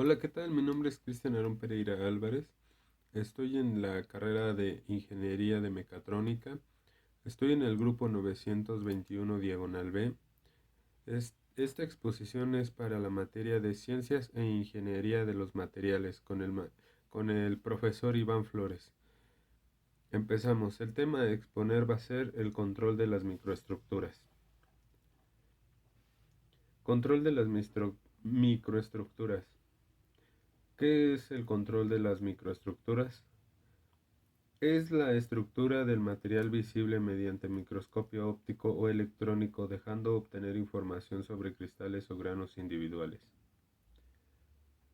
Hola, ¿qué tal? Mi nombre es Cristian Aarón Pereira Álvarez. Estoy en la carrera de Ingeniería de Mecatrónica. Estoy en el grupo 921 Diagonal B. Esta exposición es para la materia de Ciencias e Ingeniería de los Materiales con el profesor Iván Flores. Empezamos. El tema a exponer va a ser el control de las microestructuras. Control de las microestructuras. ¿Qué es el control de las microestructuras? Es la estructura del material visible mediante microscopio óptico o electrónico, dejando obtener información sobre cristales o granos individuales.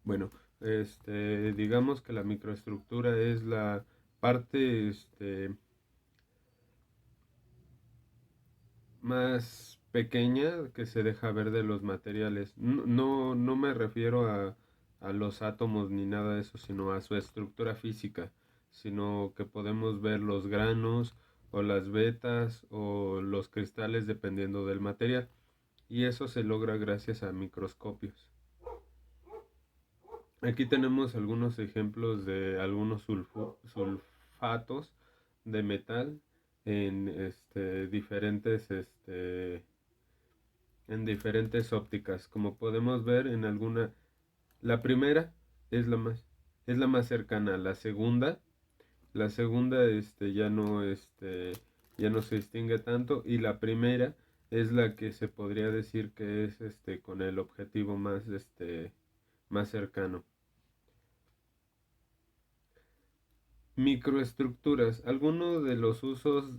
Bueno, digamos que la microestructura es la parte más pequeña que se deja ver de los materiales. No me refiero a los átomos ni nada de eso, sino a su estructura física, sino que podemos ver los granos o las vetas o los cristales dependiendo del material. Y eso se logra gracias a microscopios. Aquí tenemos algunos ejemplos de algunos sulfatos de metal en diferentes ópticas. Como podemos ver en alguna, la primera es es la más cercana. La segunda ya no se distingue tanto, y la primera es la que se podría decir que es con el objetivo más cercano. Microestructuras. Algunos de los usos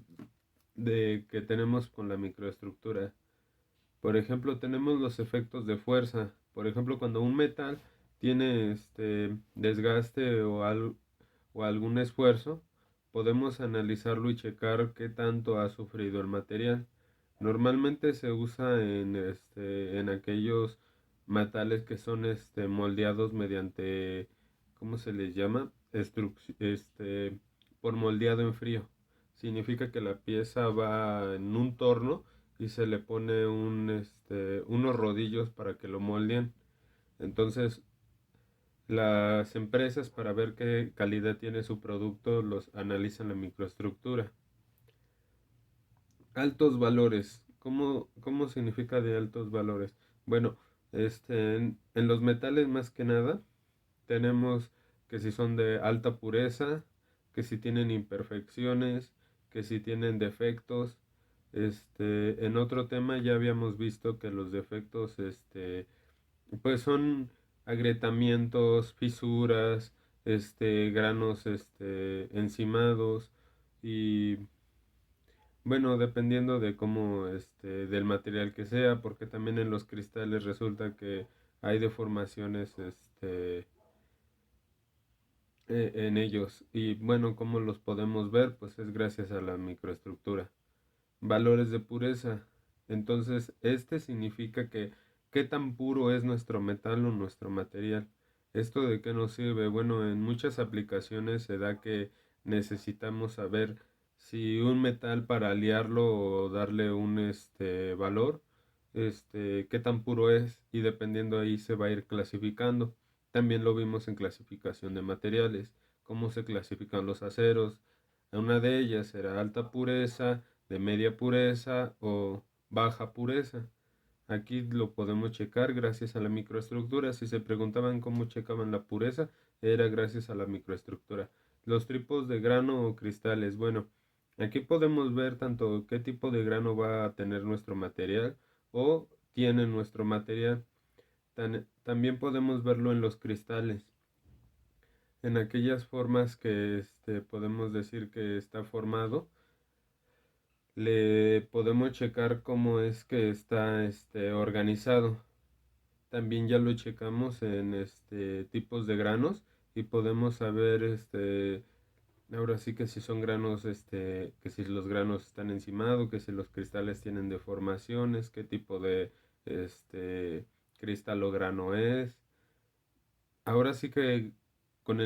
que tenemos con la microestructura. Por ejemplo, tenemos los efectos de fuerza. Por ejemplo, cuando un metal tiene desgaste o algún esfuerzo, podemos analizarlo y checar qué tanto ha sufrido el material. Normalmente se usa en aquellos metales que son moldeados mediante, ¿cómo se les llama? Por moldeado en frío. Significa que la pieza va en un torno y se le pone unos rodillos para que lo molden. Entonces, las empresas, para ver qué calidad tiene su producto, los analizan la microestructura. Altos valores. ¿Cómo significa de altos valores? Bueno, en los metales más que nada tenemos que si son de alta pureza, que si tienen imperfecciones, que si tienen defectos. En otro tema ya habíamos visto que los defectos, pues son agrietamientos, fisuras, granos, encimados y bueno, dependiendo de cómo, del material que sea, porque también en los cristales resulta que hay deformaciones, en ellos. Y bueno, ¿cómo los podemos ver? Pues es gracias a la microestructura. Valores de pureza. Entonces, significa que qué tan puro es nuestro metal o nuestro material. ¿Esto de qué nos sirve? Bueno, en muchas aplicaciones se da que necesitamos saber si un metal, para aliarlo o darle un valor, qué tan puro es, y dependiendo ahí se va a ir clasificando. También lo vimos en clasificación de materiales, cómo se clasifican los aceros. Una de ellas era alta pureza, de media pureza o baja pureza. Aquí lo podemos checar gracias a la microestructura. Si se preguntaban cómo checaban la pureza, era gracias a la microestructura. Los tipos de grano o cristales. Bueno, aquí podemos ver tanto qué tipo de grano va a tener nuestro material o tiene nuestro material. También podemos verlo en los cristales, en aquellas formas que podemos decir que está formado. Le podemos checar cómo es que está organizado. También ya lo checamos en tipos de granos y podemos saber ahora sí que si son granos, que si los granos están encimados, que si los cristales tienen deformaciones, qué tipo de cristal o grano es. Ahora sí que con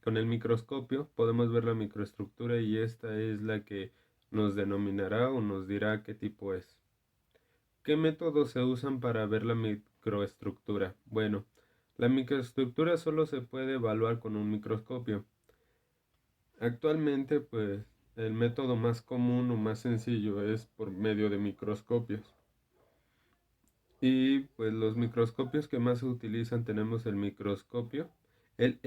con el microscopio podemos ver la microestructura, y esta es la que nos denominará o nos dirá qué tipo es. ¿Qué métodos se usan para ver la microestructura? Bueno, La microestructura solo se puede evaluar con un microscopio. Actualmente, pues, el método más común o más sencillo es por medio de microscopios. Y pues los microscopios que más se utilizan tenemos el microscopio, el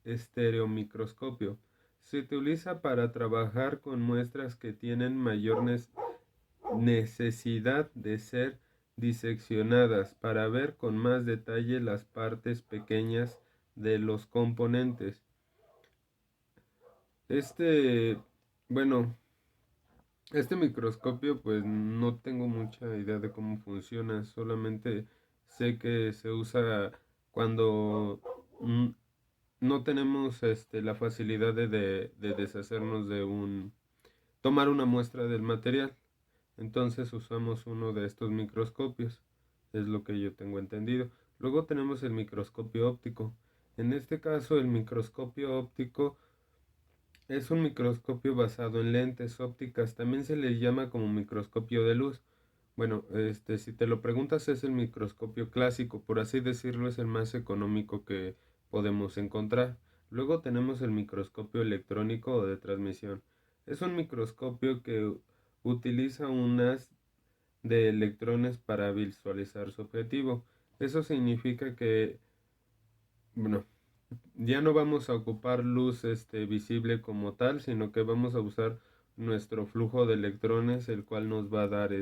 estereomicroscopio. Se utiliza para trabajar con muestras que tienen mayor necesidad de ser diseccionadas para ver con más detalle las partes pequeñas de los componentes. Este, bueno, este microscopio pues no tengo mucha idea de cómo funciona, solamente sé que se usa cuando no tenemos la facilidad de deshacernos tomar una muestra del material. Entonces usamos uno de estos microscopios, es lo que yo tengo entendido. Luego tenemos el microscopio óptico. En este caso, el microscopio óptico es un microscopio basado en lentes ópticas. También se le llama como microscopio de luz. Bueno, si te lo preguntas, es el microscopio clásico, por así decirlo, es el más económico que podemos encontrar. Luego tenemos el microscopio electrónico o de transmisión. Es un microscopio que utiliza unas de electrones para visualizar su objetivo. Eso significa que, bueno, ya no vamos a ocupar luz visible como tal, sino que vamos a usar nuestro flujo de electrones, el cual nos va a dar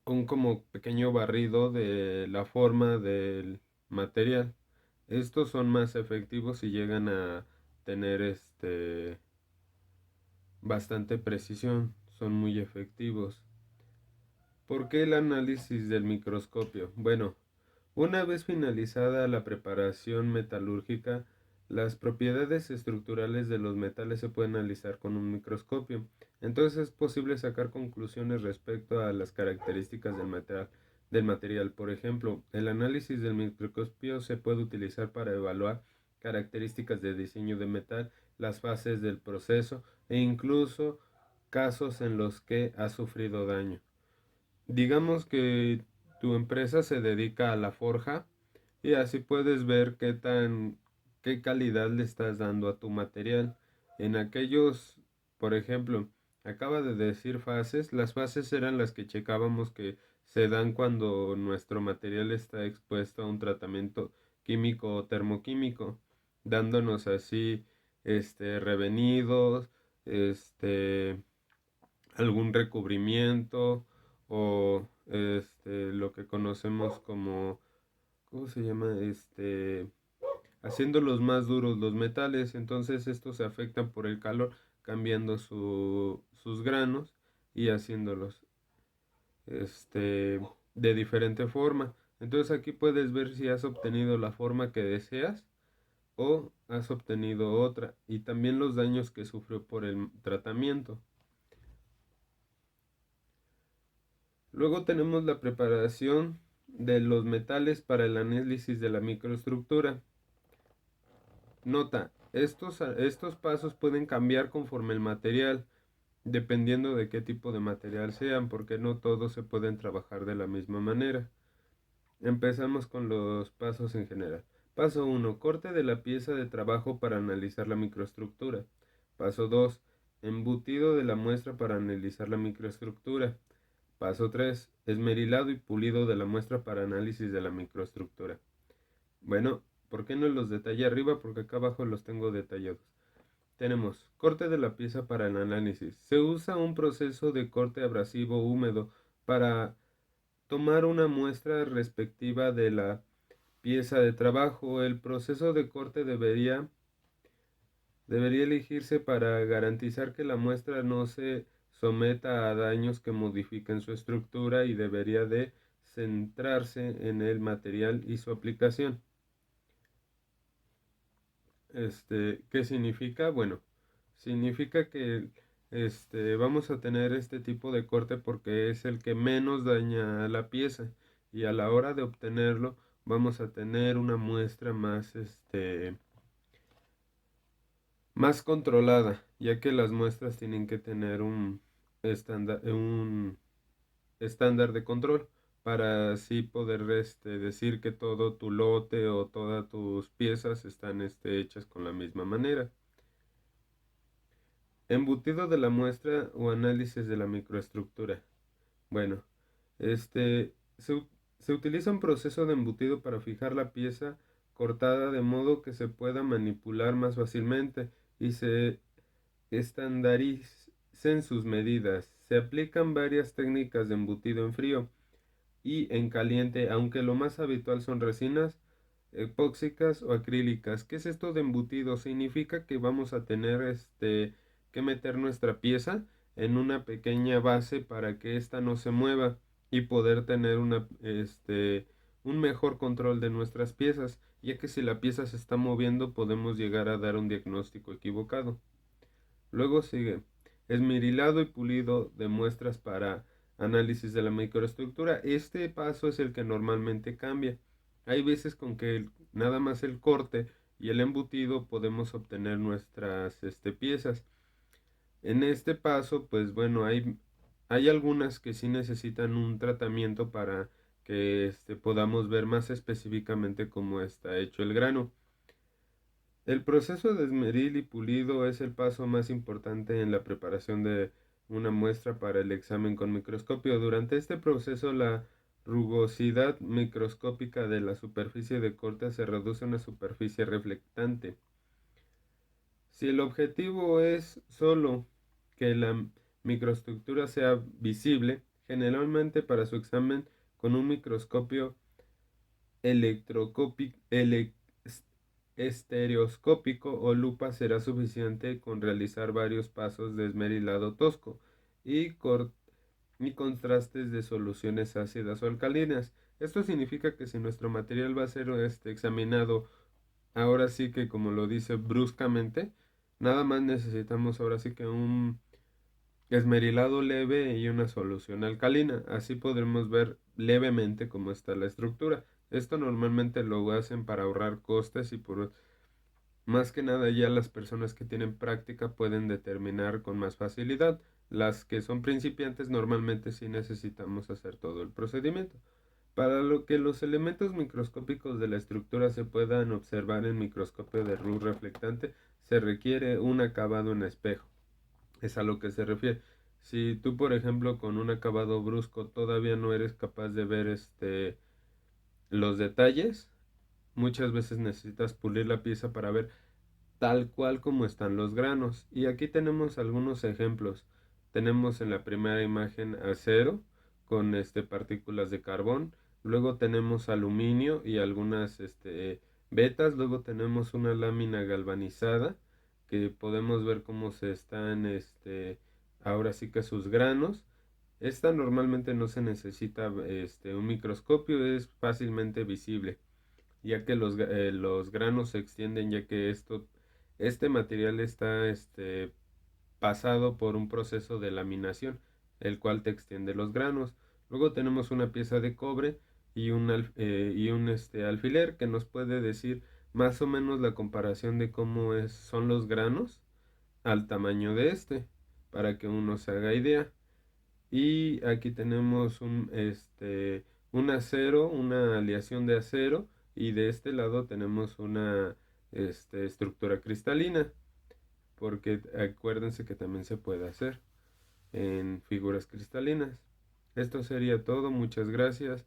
un como pequeño barrido de la forma del material. Estos son más efectivos y llegan a tener bastante precisión, son muy efectivos. ¿Por qué el análisis del microscopio? Bueno, una vez finalizada la preparación metalúrgica, las propiedades estructurales de los metales se pueden analizar con un microscopio. Entonces es posible sacar conclusiones respecto a las características del material. Por ejemplo, el análisis del microscopio se puede utilizar para evaluar características de diseño de metal, las fases del proceso e incluso casos en los que ha sufrido daño. Digamos que tu empresa se dedica a la forja y así puedes ver qué calidad le estás dando a tu material. En aquellos, por ejemplo, acaba de decir fases, las fases eran las que checábamos que se dan cuando nuestro material está expuesto a un tratamiento químico o termoquímico, dándonos así revenidos, algún recubrimiento o lo que conocemos como, ¿cómo se llama? Haciéndolos más duros los metales, entonces estos se afectan por el calor, cambiando sus granos y haciéndolos de diferente forma. Entonces aquí puedes ver si has obtenido la forma que deseas o has obtenido otra y también los daños que sufrió por el tratamiento. Luego tenemos la preparación de los metales para el análisis de la microestructura. Nota, estos pasos pueden cambiar conforme el material, dependiendo de qué tipo de material sean, porque no todos se pueden trabajar de la misma manera. Empezamos con los pasos en general. Paso 1. Corte de la pieza de trabajo para analizar la microestructura. Paso 2. Embutido de la muestra para analizar la microestructura. Paso 3. Esmerilado y pulido de la muestra para análisis de la microestructura. Bueno, ¿por qué no los detallé arriba? Porque acá abajo los tengo detallados. Tenemos corte de la pieza para el análisis. Se usa un proceso de corte abrasivo húmedo para tomar una muestra respectiva de la pieza de trabajo. El proceso de corte debería elegirse para garantizar que la muestra no se someta a daños que modifiquen su estructura y debería de centrarse en el material y su aplicación. ¿Qué significa? Bueno, significa que vamos a tener este tipo de corte porque es el que menos daña a la pieza y a la hora de obtenerlo vamos a tener una muestra más controlada, ya que las muestras tienen que tener un estándar de control para así poder decir que todo tu lote o todas tus piezas están hechas con la misma manera. Embutido de la muestra o análisis de la microestructura. Bueno, se utiliza un proceso de embutido para fijar la pieza cortada de modo que se pueda manipular más fácilmente y se estandaricen sus medidas. Se aplican varias técnicas de embutido en frío y en caliente, aunque lo más habitual son resinas epóxicas o acrílicas. ¿Qué es esto de embutido? Significa que vamos a tener que meter nuestra pieza en una pequeña base para que ésta no se mueva y poder tener un mejor control de nuestras piezas, ya que si la pieza se está moviendo podemos llegar a dar un diagnóstico equivocado. Luego sigue esmerilado y pulido de muestras para análisis de la microestructura. Este paso es el que normalmente cambia. Hay veces con que nada más el corte y el embutido podemos obtener nuestras piezas. En este paso, pues bueno, hay algunas que sí necesitan un tratamiento para que podamos ver más específicamente cómo está hecho el grano. El proceso de esmeril y pulido es el paso más importante en la preparación de una muestra para el examen con microscopio. Durante este proceso, la rugosidad microscópica de la superficie de corte se reduce a una superficie reflectante. Si el objetivo es solo que la microestructura sea visible, generalmente para su examen con un microscopio estereoscópico o lupa será suficiente con realizar varios pasos de esmerilado tosco y, y contrastes de soluciones ácidas o alcalinas. Esto significa que si nuestro material va a ser examinado, ahora sí que como lo dice bruscamente, nada más necesitamos ahora sí que un esmerilado leve y una solución alcalina. Así podremos ver levemente cómo está la estructura. Esto normalmente lo hacen para ahorrar costes y por más que nada ya las personas que tienen práctica pueden determinar con más facilidad. Las que son principiantes normalmente sí necesitamos hacer todo el procedimiento. Para lo que los elementos microscópicos de la estructura se puedan observar en microscopio de luz reflectante, se requiere un acabado en espejo. Es a lo que se refiere. Si tú, por ejemplo, con un acabado brusco todavía no eres capaz de ver los detalles, muchas veces necesitas pulir la pieza para ver tal cual como están los granos. Y aquí tenemos algunos ejemplos. Tenemos en la primera imagen acero con partículas de carbón. Luego tenemos aluminio y algunas vetas. Luego tenemos una lámina galvanizada que podemos ver cómo se están ahora sí que sus granos. Esta normalmente no se necesita un microscopio, es fácilmente visible, ya que los granos se extienden, ya que este material está pasado por un proceso de laminación, el cual te extiende los granos. Luego tenemos una pieza de cobre y un alfiler que nos puede decir más o menos la comparación de cómo son los granos al tamaño de para que uno se haga idea. Y aquí tenemos un acero, una aleación de acero, y de este lado tenemos una estructura cristalina, porque acuérdense que también se puede hacer en figuras cristalinas. Esto sería todo, muchas gracias.